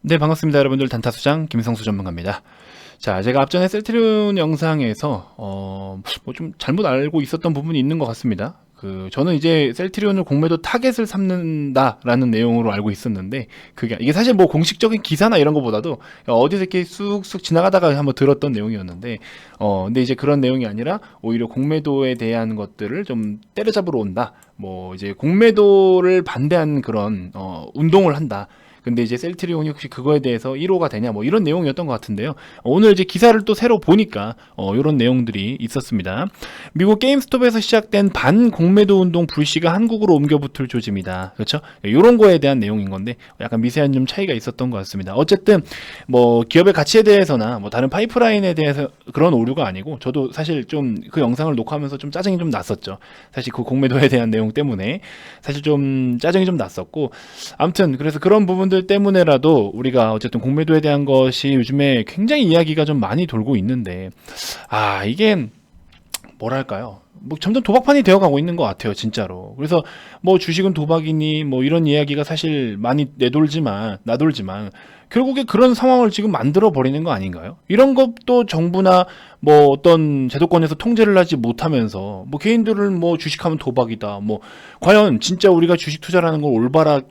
네, 반갑습니다. 여러분들 단타수장 김성수 전문가입니다. 자, 제가 앞전에 셀트리온 영상에서 뭐 좀 잘못 알고 있었던 부분이 있는 것 같습니다. 저는 이제 셀트리온을 공매도 타겟을 삼는다라는 내용으로 알고 있었는데, 이게 사실 뭐 공식적인 기사나 이런 것보다도 어디서 이렇게 쑥쑥 지나가다가 한번 들었던 내용이었는데, 근데 이제 그런 내용이 아니라 오히려 공매도에 대한 것들을 좀 때려잡으러 온다. 뭐 이제 공매도를 반대하는 그런 운동을 한다. 근데 이제 셀트리온이 혹시 그거에 대해서 1호가 되냐 뭐 이런 내용이었던 것 같은데요. 오늘 이제 기사를 또 새로 보니까 이런 내용들이 있었습니다. 미국 게임스톱에서 시작된 반공매도 운동 불씨가 한국으로 옮겨붙을 조짐이다. 그렇죠? 이런 거에 대한 내용인 건데 약간 미세한 좀 차이가 있었던 것 같습니다. 어쨌든 뭐 기업의 가치에 대해서나 뭐 다른 파이프라인에 대해서 그런 오류가 아니고, 저도 사실 좀 그 영상을 녹화하면서 좀 짜증이 좀 났었죠. 사실 그 공매도에 대한 내용 때문에 사실 좀 짜증이 좀 났었고, 아무튼 그래서 그런 부분들 때문에라도 우리가 어쨌든 공매도에 대한 것이 요즘에 굉장히 이야기가 좀 많이 돌고 있는데, 이게 뭐랄까요? 뭐 점점 도박판이 되어가고 있는 것 같아요, 진짜로. 그래서 뭐 주식은 도박이니 뭐 이런 이야기가 사실 많이 나돌지만 결국에 그런 상황을 지금 만들어 버리는 거 아닌가요? 이런 것도 정부나 뭐 어떤 제도권에서 통제를 하지 못하면서 뭐 개인들은 뭐 주식하면 도박이다. 뭐 과연 진짜 우리가 주식 투자라는 걸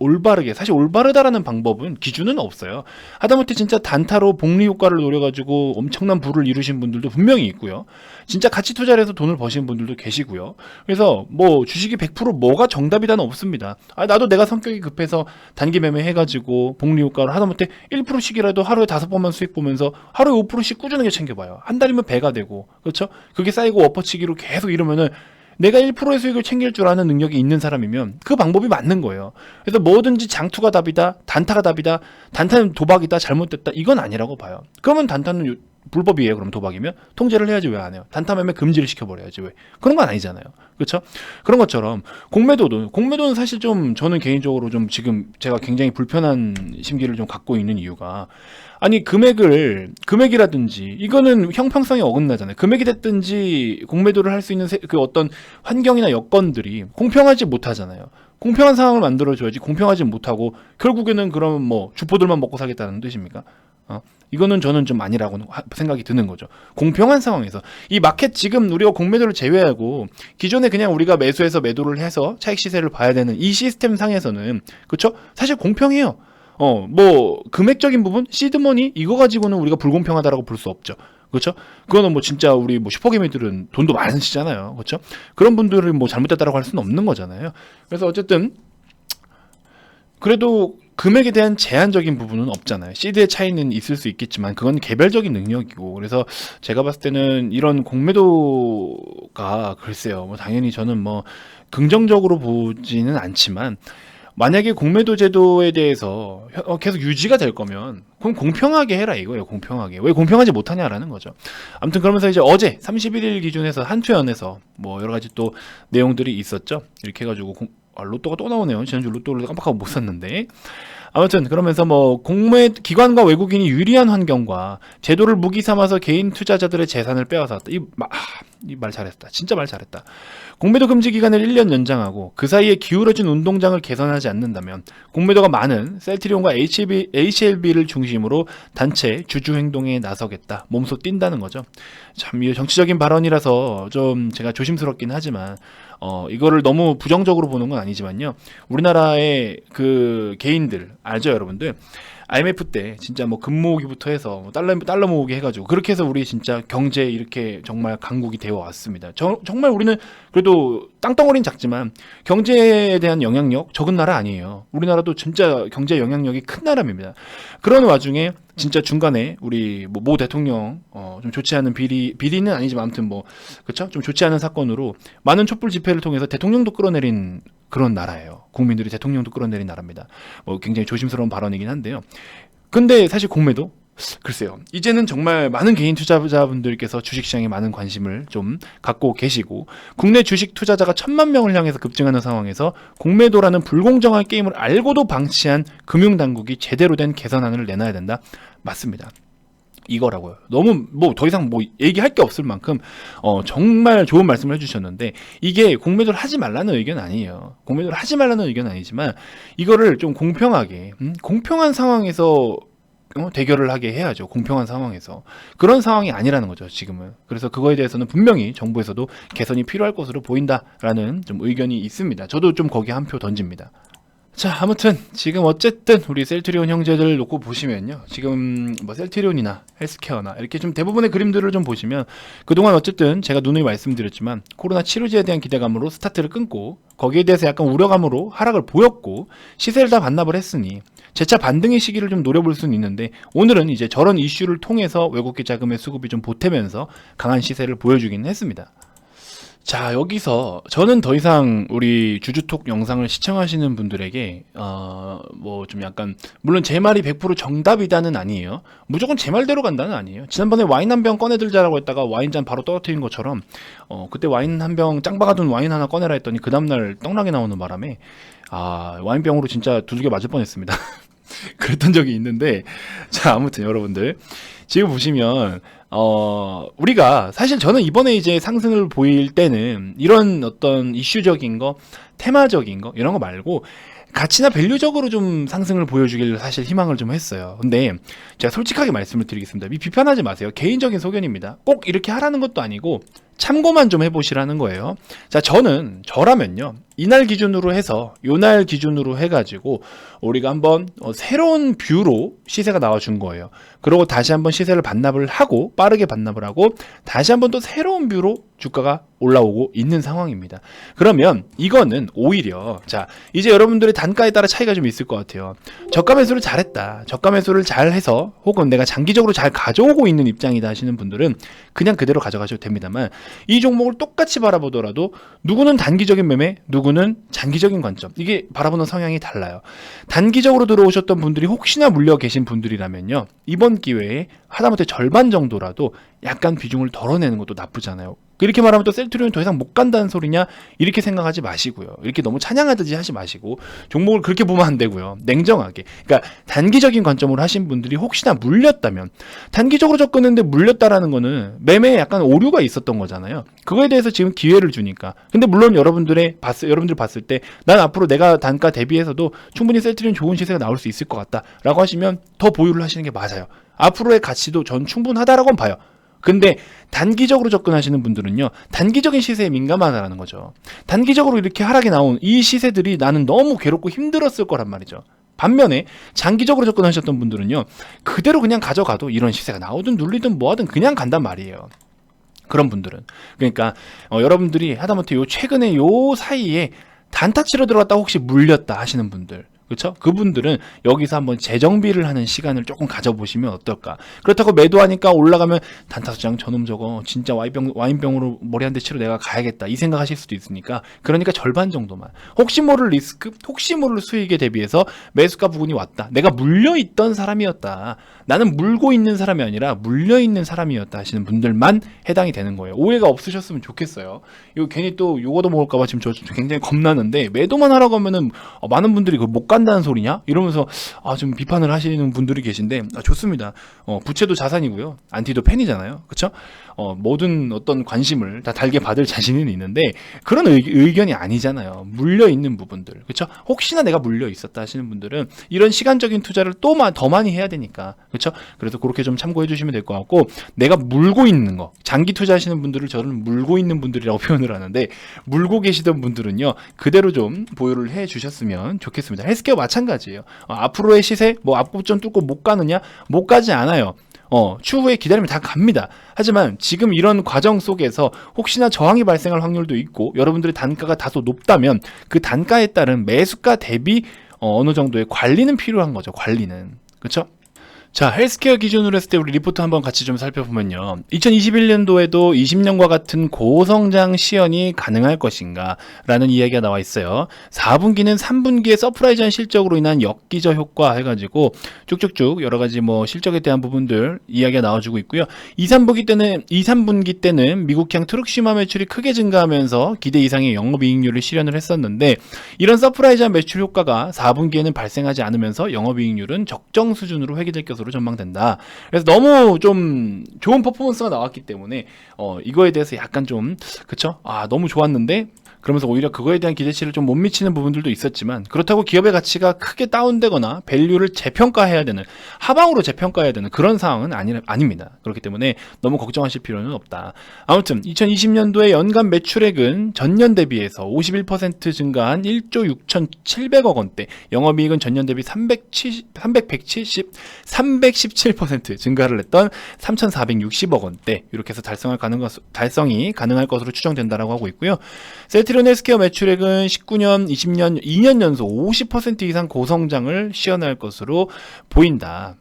올바르게, 사실 올바르다라는 방법은 기준은 없어요. 하다못해 진짜 단타로 복리 효과를 노려가지고 엄청난 부를 이루신 분들도 분명히 있고요. 진짜 가치 투자를 해서 돈을 버신 분들도 계시고요. 그래서 뭐 주식이 100% 뭐가 정답이다는 없습니다. 나도 내가 성격이 급해서 단기 매매 해가지고 복리 효과를 하다못해 1%씩이라도 하루에 5번만 수익 보면서 하루에 5%씩 꾸준하게 챙겨봐요. 한 달이면 배가 되고, 그렇죠? 그게 쌓이고 엎어치기로 계속 이러면은 내가 1%의 수익을 챙길 줄 아는 능력이 있는 사람이면 그 방법이 맞는 거예요. 그래서 뭐든지 장투가 답이다, 단타가 답이다, 단타는 도박이다, 잘못됐다, 이건 아니라고 봐요. 그러면 단타는 불법이에요. 그럼 도박이면 통제를 해야지 왜 안 해요? 단타 매매 금지를 시켜버려야지 왜? 그런 건 아니잖아요. 그렇죠? 그런 것처럼 공매도는 사실 좀 저는 개인적으로 좀 지금 제가 굉장히 불편한 심기를 좀 갖고 있는 이유가, 아니 금액이라든지 이거는 형평성에 어긋나잖아요. 금액이 됐든지 공매도를 할 수 있는 그 어떤 환경이나 여건들이 공평하지 못하잖아요. 공평한 상황을 만들어줘야지 공평하지 못하고 결국에는 그럼 뭐 주포들만 먹고 사겠다는 뜻입니까? 이거는 저는 좀 아니라고 생각이 드는 거죠. 공평한 상황에서 이 마켓, 지금 우리가 공매도를 제외하고 기존에 그냥 우리가 매수해서 매도를 해서 차익 시세를 봐야 되는 이 시스템 상에서는, 그렇죠? 사실 공평해요. 뭐 금액적인 부분, 시드머니 이거 가지고는 우리가 불공평하다라고 볼 수 없죠. 그렇죠? 그거는 뭐 진짜 우리 뭐 슈퍼개미들은 돈도 많으시잖아요. 그렇죠? 그런 분들을 뭐 잘못됐다라고 할 수는 없는 거잖아요. 그래서 어쨌든 그래도 금액에 대한 제한적인 부분은 없잖아요. 시드의 차이는 있을 수 있겠지만 그건 개별적인 능력이고, 그래서 제가 봤을 때는 이런 공매도가 글쎄요, 뭐 당연히 저는 뭐 긍정적으로 보지는 않지만, 만약에 공매도 제도에 대해서 계속 유지가 될 거면 그럼 공평하게 해라 이거예요. 공평하게. 왜 공평하지 못하냐라는 거죠. 아무튼 그러면서 이제 어제 31일 기준에서 한투연에서 뭐 여러 가지 또 내용들이 있었죠. 이렇게 해가지고 로또가 또 나오네요. 지난주 로또를 깜빡하고 못 샀는데. 아무튼 그러면서 뭐 기관과 외국인이 유리한 환경과 제도를 무기 삼아서 개인 투자자들의 재산을 빼앗았다. 이 말 잘했다. 진짜 말 잘했다. 공매도 금지 기간을 1년 연장하고 그 사이에 기울어진 운동장을 개선하지 않는다면 공매도가 많은 셀트리온과 HLB를 중심으로 단체 주주 행동에 나서겠다. 몸소 뛴다는 거죠. 참 이 정치적인 발언이라서 좀 제가 조심스럽긴 하지만 이거를 너무 부정적으로 보는 건 아니지만요. 우리나라의 그 개인들 알죠, 여러분들? IMF 때 진짜 뭐 금 모으기부터 해서 달러 모으기 해가지고 그렇게 해서 우리 진짜 경제 이렇게 정말 강국이 되어 왔습니다. 정말 우리는 그래도 땅덩어리는 작지만 경제에 대한 영향력 적은 나라 아니에요. 우리나라도 진짜 경제 영향력이 큰 나라입니다. 그런 와중에 진짜 중간에 우리 모 대통령 좀 좋지 않은 비리는 아니지만 아무튼 뭐 그렇죠? 좀 좋지 않은 사건으로 많은 촛불 집회를 통해서 대통령도 끌어내린 그런 나라예요. 국민들이 대통령도 끌어내린 나라입니다. 뭐 굉장히 조심스러운 발언이긴 한데요. 근데 사실 공매도 글쎄요. 이제는 정말 많은 개인 투자자분들께서 주식시장에 많은 관심을 좀 갖고 계시고, 국내 주식 투자자가 1,000만 명을 향해서 급증하는 상황에서 공매도라는 불공정한 게임을 알고도 방치한 금융당국이 제대로 된 개선안을 내놔야 된다. 맞습니다. 이거라고요. 너무 뭐 더 이상 뭐 얘기할 게 없을 만큼 정말 좋은 말씀을 해주셨는데, 이게 공매도를 하지 말라는 의견 아니에요. 공매도를 하지 말라는 의견 아니지만 이거를 좀 공평하게 공평한 상황에서 대결을 하게 해야죠. 공평한 상황에서. 그런 상황이 아니라는 거죠, 지금은. 그래서 그거에 대해서는 분명히 정부에서도 개선이 필요할 것으로 보인다라는 좀 의견이 있습니다. 저도 좀 거기에 한 표 던집니다. 자, 아무튼 지금 어쨌든 우리 셀트리온 형제들 놓고 보시면요, 지금 뭐 셀트리온이나 헬스케어나 이렇게 좀 대부분의 그림들을 좀 보시면 그동안 어쨌든 제가 누누이 말씀드렸지만 코로나 치료제에 대한 기대감으로 스타트를 끊고 거기에 대해서 약간 우려감으로 하락을 보였고 시세를 다 반납을 했으니 재차 반등의 시기를 좀 노려볼 수는 있는데, 오늘은 이제 저런 이슈를 통해서 외국계 자금의 수급이 좀 보태면서 강한 시세를 보여주긴 했습니다. 자, 여기서 저는 더 이상 우리 주주톡 영상을 시청하시는 분들에게 뭐 좀 약간, 물론 제 말이 100% 정답이다는 아니에요. 무조건 제 말대로 간다는 아니에요. 지난번에 와인 한 병 꺼내들자라고 했다가 와인잔 바로 떨어뜨린 것처럼 그때 와인 한 병, 짱박아둔 와인 하나 꺼내라 했더니 그 다음날 떡락이 나오는 바람에 와인병으로 진짜 두들겨 맞을 뻔했습니다. 그랬던 적이 있는데, 자, 아무튼 여러분들 지금 보시면 우리가 사실 저는 이번에 이제 상승을 보일 때는 이런 어떤 이슈적인 거, 테마적인 거 이런 거 말고 가치나 밸류적으로 좀 상승을 보여주길 사실 희망을 좀 했어요. 근데 제가 솔직하게 말씀을 드리겠습니다. 비판하지 마세요. 개인적인 소견입니다. 꼭 이렇게 하라는 것도 아니고 참고만 좀 해보시라는 거예요. 자, 저라면요, 이날 기준으로 해서 요날 기준으로 해가지고 우리가 한번 새로운 뷰로 시세가 나와준 거예요. 그리고 다시 한번 시세를 반납을 하고, 빠르게 반납을 하고 다시 한번 또 새로운 뷰로 주가가 올라오고 있는 상황입니다. 그러면 이거는 오히려, 자, 이제 여러분들의 단가에 따라 차이가 좀 있을 것 같아요. 저가 매수를 잘했다, 저가 매수를 잘해서 혹은 내가 장기적으로 잘 가져오고 있는 입장이다 하시는 분들은 그냥 그대로 가져가셔도 됩니다만, 이 종목을 똑같이 바라보더라도 누구는 단기적인 매매, 누구는 장기적인 관점, 이게 바라보는 성향이 달라요. 단기적으로 들어오셨던 분들이 혹시나 물려 계신 분들이라면요, 이번 기회에 하다못해 절반 정도라도 약간 비중을 덜어내는 것도 나쁘잖아요. 이렇게 말하면 또 셀트리온이 더 이상 못 간다는 소리냐, 이렇게 생각하지 마시고요. 이렇게 너무 찬양하듯이 하지 마시고 종목을 그렇게 보면 안 되고요. 냉정하게, 그러니까 단기적인 관점으로 하신 분들이 혹시나 물렸다면, 단기적으로 접근했는데 물렸다라는 거는 매매에 약간 오류가 있었던 거잖아요. 그거에 대해서 지금 기회를 주니까. 근데 물론 여러분들 봤을 때 난 앞으로 내가 단가 대비해서도 충분히 셀트리온 좋은 시세가 나올 수 있을 것 같다 라고 하시면 더 보유를 하시는 게 맞아요. 앞으로의 가치도 전 충분하다라고 봐요. 근데 단기적으로 접근하시는 분들은요, 단기적인 시세에 민감하다라는 거죠. 단기적으로 이렇게 하락이 나온 이 시세들이 나는 너무 괴롭고 힘들었을 거란 말이죠. 반면에 장기적으로 접근하셨던 분들은요, 그대로 그냥 가져가도 이런 시세가 나오든 눌리든 뭐하든 그냥 간단 말이에요. 그런 분들은. 그러니까 여러분들이 하다못해 요 최근에 요 사이에 단타 치러 들어갔다 혹시 물렸다 하시는 분들, 그렇죠? 그분들은 여기서 한번 재정비를 하는 시간을 조금 가져보시면 어떨까. 그렇다고 매도하니까 올라가면 단타수장 저놈 저거 진짜 와인병으로 머리 한 대 치러 내가 가야겠다, 이 생각하실 수도 있으니까, 그러니까 절반 정도만, 혹시 모를 리스크, 혹시 모를 수익에 대비해서 매수가 부근이 왔다, 내가 물려있던 사람이었다, 나는 물고 있는 사람이 아니라 물려있는 사람이었다 하시는 분들만 해당이 되는 거예요. 오해가 없으셨으면 좋겠어요. 이거 괜히 또 요거도 먹을까봐 지금 저 굉장히 겁나는데, 매도만 하라고 하면은 많은 분들이 그걸 못 간다는 소리냐? 이러면서 좀 비판을 하시는 분들이 계신데, 좋습니다. 부채도 자산이고요, 안티도 팬이잖아요. 그쵸? 모든 어떤 관심을 다 달게 받을 자신은 있는데 그런 의견이 아니잖아요. 물려있는 부분들, 그쵸? 혹시나 내가 물려 있었다 하시는 분들은 이런 시간적인 투자를 또 더 많이 해야 되니까, 그쵸? 그래서 그렇게 좀 참고해 주시면 될 것 같고, 내가 물고 있는 거, 장기 투자하시는 분들을 저는 물고 있는 분들이라고 표현을 하는데, 물고 계시던 분들은요, 그대로 좀 보유를 해 주셨으면 좋겠습니다. 헬스케어 마찬가지예요. 앞으로의 시세, 뭐 앞굽점 뚫고 못 가느냐? 못 가지 않아요. 추후에 기다리면 다 갑니다. 하지만 지금 이런 과정 속에서 혹시나 저항이 발생할 확률도 있고, 여러분들의 단가가 다소 높다면 그 단가에 따른 매수가 대비 어느 정도의 관리는 필요한 거죠. 관리는. 그렇죠? 자, 헬스케어 기준으로 했을 때 우리 리포트 한번 같이 좀 살펴보면요, 2021년도에도 20년과 같은 고성장 시연이 가능할 것인가 라는 이야기가 나와 있어요. 4분기는 3분기의 서프라이즈한 실적으로 인한 역기저 효과 해가지고 쭉쭉쭉 여러가지 뭐 실적에 대한 부분들 이야기가 나와주고 있고요. 2, 3분기 때는 미국향 트룩시마 매출이 크게 증가하면서 기대 이상의 영업이익률을 실현을 했었는데, 이런 서프라이즈한 매출 효과가 4분기에는 발생하지 않으면서 영업이익률은 적정 수준으로 회귀될 것으로 것으로 전망된다. 그래서 너무 좀 좋은 퍼포먼스가 나왔기 때문에 이거에 대해서 약간 좀 그쵸? 너무 좋았는데 그러면서 오히려 그거에 대한 기대치를 좀 못 미치는 부분들도 있었지만 그렇다고 기업의 가치가 크게 다운되거나 밸류를 재평가해야 되는 하방으로 재평가해야 되는 그런 상황은 아닙니다. 그렇기 때문에 너무 걱정하실 필요는 없다. 아무튼 2020년도에 연간 매출액은 전년 대비해서 51% 증가한 1조 6,700억 원대, 영업이익은 전년 대비 317% 증가를 했던 3,460억 원대 이렇게 해서 달성이 가능할 것으로 추정된다라고 하고 있고요. 셀트리온 헬스케어 매출액은 19년, 20년, 2년 연속 50% 이상 고성장을 시현할 것으로 보인다.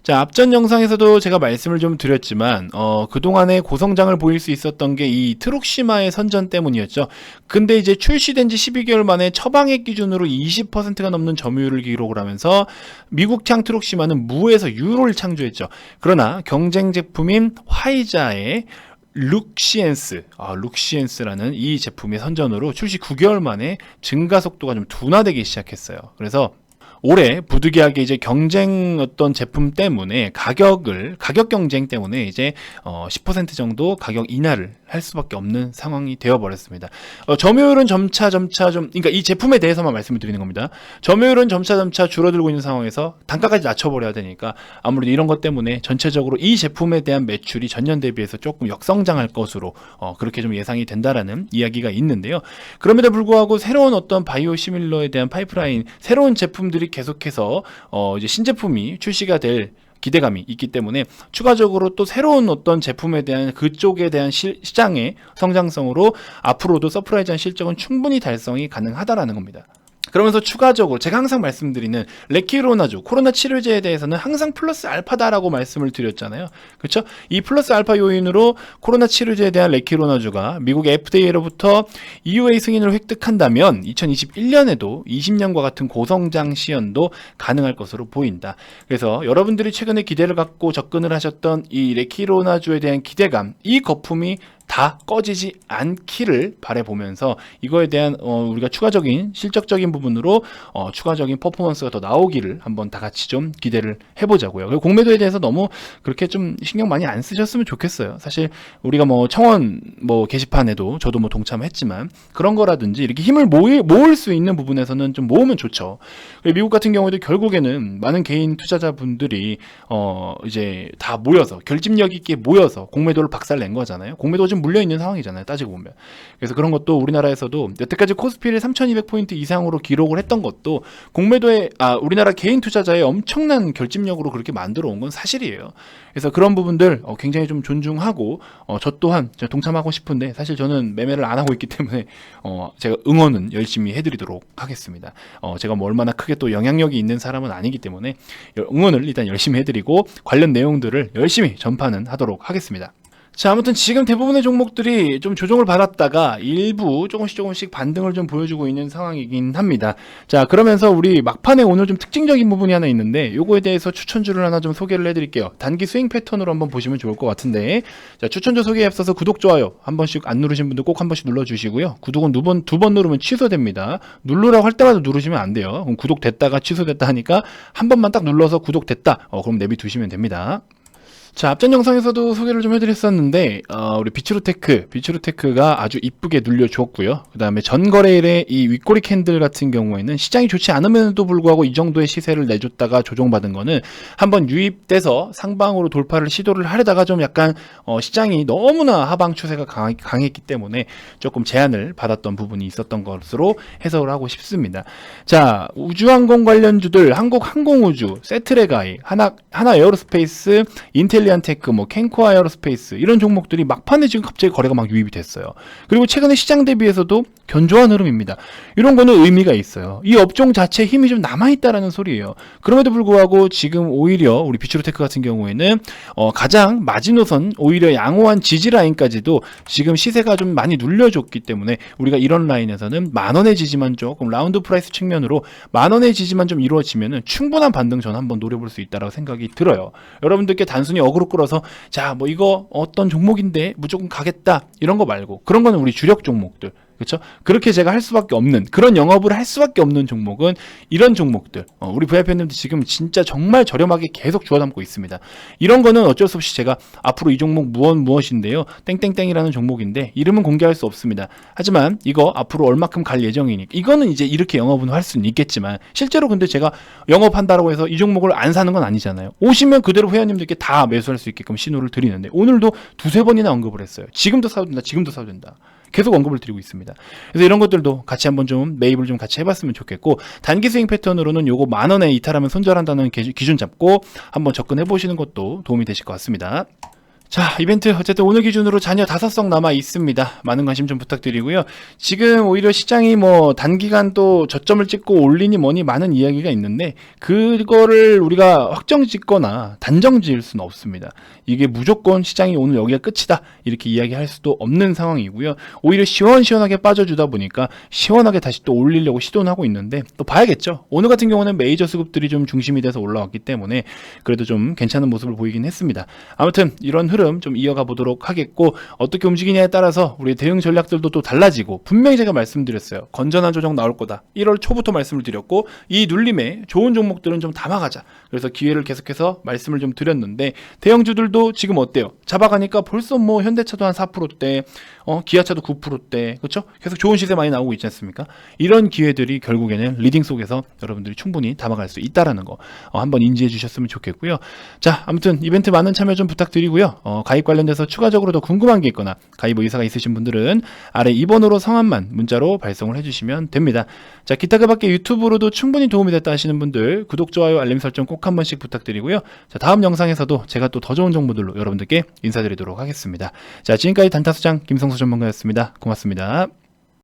자, 앞전 영상에서도 제가 말씀을 좀 드렸지만 그동안에 고성장을 보일 수 있었던 게 이 트룩시마의 선전 때문이었죠. 근데 이제 출시된 지 12개월 만에 처방액 기준으로 20%가 넘는 점유율을 기록을 하면서 미국향 트룩시마는 무에서 유로를 창조했죠. 그러나 경쟁 제품인 화이자의 룩시엔스라는 이 제품의 선전으로 출시 9개월 만에 증가 속도가 좀 둔화되기 시작했어요. 그래서 올해 부득이하게 이제 경쟁 어떤 제품 때문에 가격 경쟁 때문에 이제 10% 정도 가격 인하를 할 수밖에 없는 상황이 되어버렸습니다. 점유율은 점차 그러니까 이 제품에 대해서만 말씀을 드리는 겁니다. 점유율은 점차 줄어들고 있는 상황에서 단가까지 낮춰버려야 되니까 아무래도 이런 것 때문에 전체적으로 이 제품에 대한 매출이 전년 대비해서 조금 역성장할 것으로 그렇게 좀 예상이 된다라는 이야기가 있는데요. 그럼에도 불구하고 새로운 어떤 바이오 시밀러에 대한 파이프라인, 새로운 제품들이 계속해서 이제 신제품이 출시가 될 기대감이 있기 때문에 추가적으로 또 새로운 어떤 제품에 대한 그쪽에 대한 시장의 성장성으로 앞으로도 서프라이즈한 실적은 충분히 달성이 가능하다라는 겁니다. 그러면서 추가적으로 제가 항상 말씀드리는 레키로나주 코로나 치료제에 대해서는 항상 플러스 알파다라고 말씀을 드렸잖아요. 그렇죠? 이 플러스 알파 요인으로 코로나 치료제에 대한 레키로나주가 미국 FDA로부터 EUA 승인을 획득한다면 2021년에도 20년과 같은 고성장 시연도 가능할 것으로 보인다. 그래서 여러분들이 최근에 기대를 갖고 접근을 하셨던 이 레키로나주에 대한 기대감, 이 거품이 다 꺼지지 않기를 바라보면서 이거에 대한 우리가 추가적인 실적적인 부분으로 추가적인 퍼포먼스가 더 나오기를 한번 다 같이 좀 기대를 해보자고요. 그리고 공매도에 대해서 너무 그렇게 좀 신경 많이 안 쓰셨으면 좋겠어요. 사실 우리가 청원 게시판에도 저도 동참했지만 그런 거라든지 이렇게 힘을 모을 수 있는 부분에서는 좀 모으면 좋죠. 미국 같은 경우에도 결국에는 많은 개인 투자자분들이 이제 다 모여서 결집력 있게 모여서 공매도를 박살낸 거잖아요. 공매도 좀 물려있는 상황이잖아요, 따지고 보면. 그래서 그런 것도 우리나라에서도 여태까지 코스피를 3200포인트 이상으로 기록을 했던 것도 공매도에 우리나라 개인 투자자의 엄청난 결집력으로 그렇게 만들어 온 건 사실이에요. 그래서 그런 부분들 굉장히 좀 존중하고 저 또한 동참하고 싶은데 사실 저는 매매를 안 하고 있기 때문에 제가 응원은 열심히 해드리도록 하겠습니다. 제가 얼마나 크게 또 영향력이 있는 사람은 아니기 때문에 응원을 일단 열심히 해드리고 관련 내용들을 열심히 전파는 하도록 하겠습니다. 자, 아무튼 지금 대부분의 종목들이 좀 조정을 받았다가 일부 조금씩 반등을 좀 보여주고 있는 상황이긴 합니다. 자, 그러면서 우리 막판에 오늘 좀 특징적인 부분이 하나 있는데 요거에 대해서 추천주를 하나 좀 소개를 해드릴게요. 단기 스윙 패턴으로 한번 보시면 좋을 것 같은데, 자, 추천주 소개에 앞서서 구독, 좋아요 한 번씩 안 누르신 분들 꼭 한 번씩 눌러주시고요. 구독은 두 번 누르면 취소됩니다. 누르라고 할 때마다 누르시면 안 돼요. 그럼 구독됐다가 취소됐다 하니까 한 번만 딱 눌러서 구독됐다. 그럼 내비두시면 됩니다. 자, 앞전 영상에서도 소개를 좀 해드렸었는데 우리 비츠루테크가 아주 이쁘게 눌려주었고요. 그 다음에 전거래일에 이 윗꼬리 캔들 같은 경우에는 시장이 좋지 않음에도 불구하고 이 정도의 시세를 내줬다가 조정받은 거는 한번 유입돼서 상방으로 돌파를 시도를 하려다가 좀 약간 시장이 너무나 하방 추세가 강했기 때문에 조금 제한을 받았던 부분이 있었던 것으로 해석을 하고 싶습니다. 자, 우주항공 관련주들 한국항공우주, 세트레가이, 하나 에어로스페이스, 인텔리안테크, 캔코 에어로스페이스 이런 종목들이 막판에 지금 갑자기 거래가 막 유입이 됐어요. 그리고 최근에 시장 대비해서도 견조한 흐름입니다. 이런 거는 의미가 있어요. 이 업종 자체에 힘이 좀 남아있다라는 소리예요. 그럼에도 불구하고 지금 오히려 우리 비츠루테크 같은 경우에는 가장 마지노선 오히려 양호한 지지 라인까지도 지금 시세가 좀 많이 눌려줬기 때문에 우리가 이런 라인에서는 만원의 지지만 조금 라운드 프라이스 측면으로 만원의 지지만 좀 이루어지면은 충분한 반등 전 한번 노려볼 수 있다라고 생각이 들어요. 여러분들께 단순히 어그로 끌어서 자, 이거 어떤 종목인데 무조건 가겠다 이런 거 말고 그런 거는 우리 주력 종목들 그렇죠? 그렇게 제가 할 수밖에 없는 그런 영업을 할 수밖에 없는 종목은 이런 종목들. 우리 VIP님들 지금 진짜 정말 저렴하게 계속 주워 담고 있습니다. 이런 거는 어쩔 수 없이 제가 앞으로 이 종목 무엇인데요. 땡땡땡이라는 종목인데 이름은 공개할 수 없습니다. 하지만 이거 앞으로 얼마큼 갈 예정이니 이거는 이제 이렇게 영업은 할 수는 있겠지만 실제로 근데 제가 영업한다라고 해서 이 종목을 안 사는 건 아니잖아요. 오시면 그대로 회원님들께 다 매수할 수 있게끔 신호를 드리는데 오늘도 두세 번이나 언급을 했어요. 지금도 사도 된다. 지금도 사도 된다. 계속 언급을 드리고 있습니다. 그래서 이런 것들도 같이 한번 좀 매입을 좀 같이 해봤으면 좋겠고 단기 스윙 패턴으로는 요거 10,000원에 이탈하면 손절한다는 기준 잡고 한번 접근해 보시는 것도 도움이 되실 것 같습니다. 자, 이벤트 어쨌든 오늘 기준으로 잔여 5석 남아 있습니다. 많은 관심 좀 부탁드리고요. 지금 오히려 시장이 뭐 단기간 또 저점을 찍고 올리니 뭐니 많은 이야기가 있는데 그거를 우리가 확정 짓거나 단정 지을 수는 없습니다. 이게 무조건 시장이 오늘 여기가 끝이다 이렇게 이야기할 수도 없는 상황이고요. 오히려 시원시원하게 빠져주다 보니까 시원하게 다시 또 올리려고 시도는 하고 있는데 또 봐야겠죠. 오늘 같은 경우는 메이저 수급들이 좀 중심이 돼서 올라왔기 때문에 그래도 좀 괜찮은 모습을 보이긴 했습니다. 아무튼 이런 흐름 좀 이어가 보도록 하겠고 어떻게 움직이냐에 따라서 우리 대응 전략들도 또 달라지고 분명히 제가 말씀드렸어요. 건전한 조정 나올 거다. 1월 초부터 말씀을 드렸고 이 눌림에 좋은 종목들은 좀 담아가자. 그래서 기회를 계속해서 말씀을 좀 드렸는데 대형주들도 지금 어때요? 잡아가니까 벌써 뭐 현대차도 한 4%대, 기아차도 9%대, 그렇죠? 계속 좋은 시세 많이 나오고 있지 않습니까? 이런 기회들이 결국에는 리딩 속에서 여러분들이 충분히 담아갈 수 있다라는 거 한번 인지해 주셨으면 좋겠고요. 자, 아무튼 이벤트 많은 참여 좀 부탁드리고요. 가입 관련돼서 추가적으로 더 궁금한 게 있거나 가입 의사가 있으신 분들은 아래 2번으로 성함만 문자로 발송을 해주시면 됩니다. 자, 기타 그 밖에 유튜브로도 충분히 도움이 됐다 하시는 분들 구독, 좋아요, 알림 설정 꼭 한 번씩 부탁드리고요. 자, 다음 영상에서도 제가 또 더 좋은 정보들로 여러분들께 인사드리도록 하겠습니다. 자, 지금까지 단타수장 김성수 전문가였습니다. 고맙습니다.